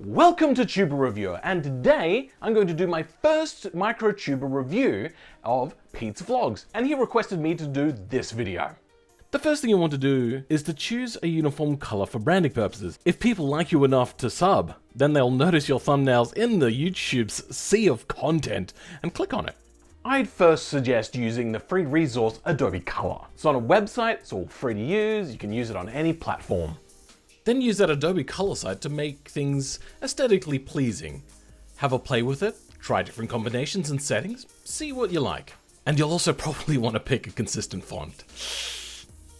Welcome to Tuber Reviewer, and today I'm going to do my first microtuber review of Pete's Vlogs, and he requested me to do this video. The first thing you want to do is to choose a uniform color for branding purposes. If people like you enough to sub, then they'll notice your thumbnails in the YouTube's sea of content and click on it. I'd first suggest using the free resource Adobe Color. It's on a website, it's all free to use, you can use it on any platform. Then use that Adobe Color site to make things aesthetically pleasing. Have a play with it, try different combinations and settings, see what you like. And you'll also probably want to pick a consistent font.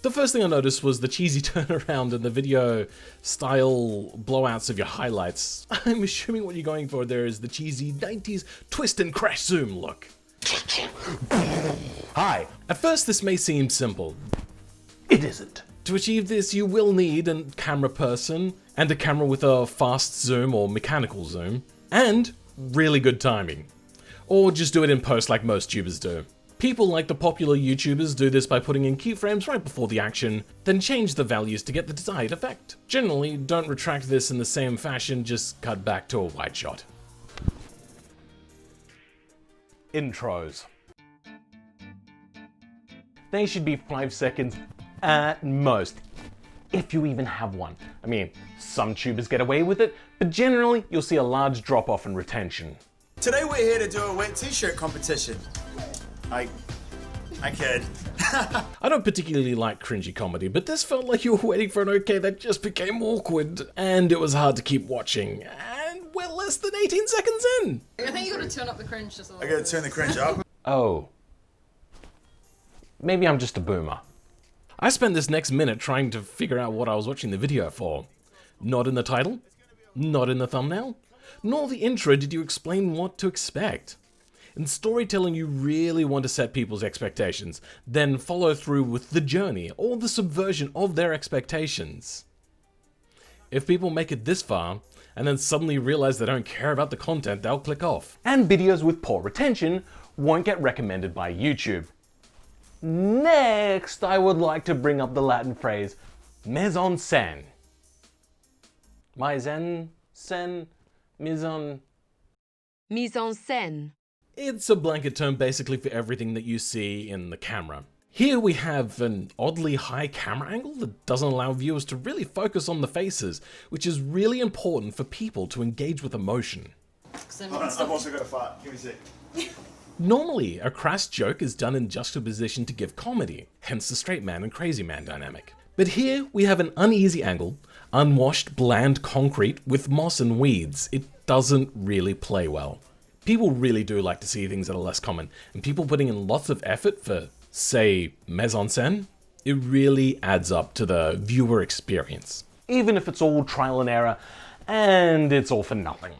The first thing I noticed was the cheesy turnaround in the video style blowouts of your highlights. I'm assuming what you're going for there is the cheesy 90s twist and crash zoom look. Hi. At first this may seem simple. It isn't. To achieve this, you will need a camera person, and a camera with a fast zoom or mechanical zoom, and really good timing. Or just do it in post like most tubers do. People like the popular YouTubers do this by putting in keyframes right before the action, then change the values to get the desired effect. Generally, don't retract this in the same fashion, just cut back to a wide shot. Intros. They should be 5 seconds at most, if you even have one. I mean, some tubers get away with it, but generally you'll see a large drop off in retention. Today we're here to do a wet t-shirt competition. I kid. I don't particularly like cringy comedy, but this felt like you were waiting for an okay that just became awkward, and it was hard to keep watching, and we're less than 18 seconds in. I think you gotta turn up the cringe just a little I gotta turn the cringe up. Oh. Maybe I'm just a boomer. I spent this next minute trying to figure out what I was watching the video for. Not in the title, not in the thumbnail, nor the intro did you explain what to expect. In storytelling, you really want to set people's expectations, then follow through with the journey or the subversion of their expectations. If people make it this far, and then suddenly realize they don't care about the content, they'll click off. And videos with poor retention won't get recommended by YouTube. Next, I would like to bring up the Latin phrase, mise en scène. Mise en scène, mise en scène. It's a blanket term basically for everything that you see in the camera. Here we have an oddly high camera angle that doesn't allow viewers to really focus on the faces, which is really important for people to engage with emotion. I've also got a fart. Give me a sec. Normally, a crass joke is done in juxtaposition to give comedy, hence the straight man and crazy man dynamic. But here we have an uneasy angle, unwashed, bland concrete with moss and weeds. It doesn't really play well. People really do like to see things that are less common, and people putting in lots of effort for, say, mise en scène, it really adds up to the viewer experience. Even if it's all trial and error, and it's all for nothing.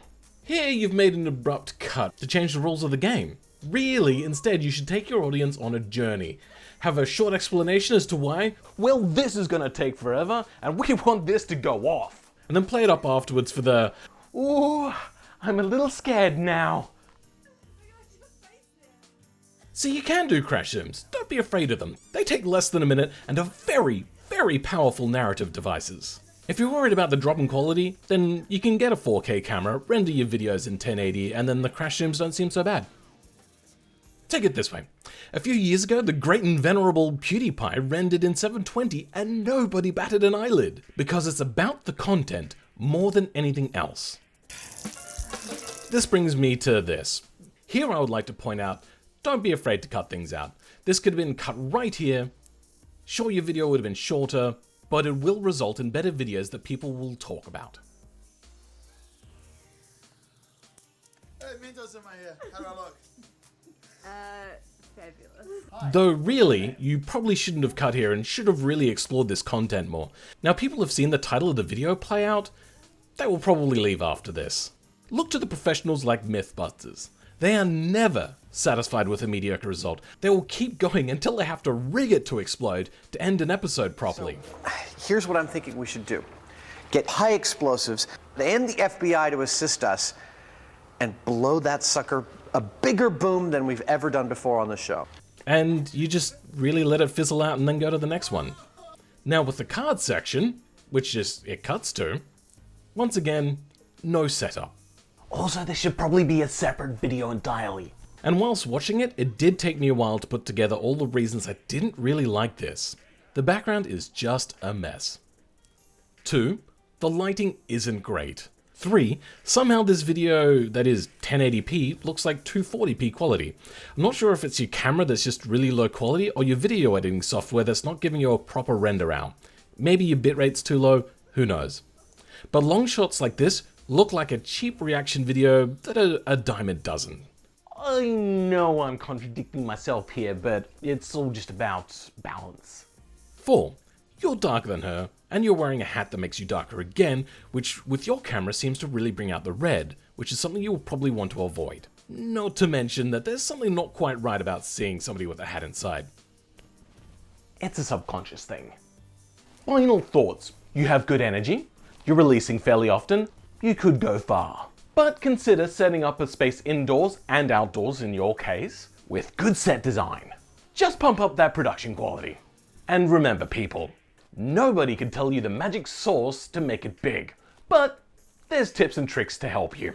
Here you've made an abrupt cut to change the rules of the game. Really, instead, you should take your audience on a journey. Have a short explanation as to why, well, this is gonna take forever, and we want this to go off. And then play it up afterwards for the, ooh, I'm a little scared now. See, you can do crash zooms. Don't be afraid of them. They take less than a minute and are very, very powerful narrative devices. If you're worried about the drop in quality, then you can get a 4K camera, render your videos in 1080, and then the crash zooms don't seem so bad. Take it this way. A few years ago, the great and venerable PewDiePie rendered in 720 and nobody batted an eyelid, because it's about the content more than anything else. This brings me to this. Here I would like to point out, don't be afraid to cut things out. This could have been cut right here. Sure, your video would have been shorter, but it will result in better videos that people will talk about. Hey, Mentos in my hair. How do I look? Fabulous. Though really, you probably shouldn't have cut here and should have really explored this content more. Now people have seen the title of the video play out, they will probably leave after this. Look to the professionals like Mythbusters. They are never satisfied with a mediocre result. They will keep going until they have to rig it to explode to end an episode properly. So, here's what I'm thinking we should do. Get high explosives and the FBI to assist us and blow that sucker a bigger boom than we've ever done before on the show. And you just really let it fizzle out and then go to the next one. Now with the card section, which just it cuts to, once again, no setup. Also, there should probably be a separate video entirely. And whilst watching it, it did take me a while to put together all the reasons I didn't really like this. The background is just a mess. 2. The lighting isn't great. 3. Somehow this video that is 1080p looks like 240p quality. I'm not sure if it's your camera that's just really low quality or your video editing software that's not giving you a proper render out. Maybe your bitrate's too low, who knows. But long shots like this look like a cheap reaction video that a dime a dozen. I know I'm contradicting myself here, but it's all just about balance. 4. You're darker than her, and you're wearing a hat that makes you darker again, which with your camera seems to really bring out the red, which is something you will probably want to avoid. Not to mention that there's something not quite right about seeing somebody with a hat inside. It's a subconscious thing. Final thoughts. You have good energy, you're releasing fairly often, you could go far. But consider setting up a space indoors and outdoors in your case, with good set design. Just pump up that production quality. And remember people, nobody can tell you the magic sauce to make it big, but there's tips and tricks to help you.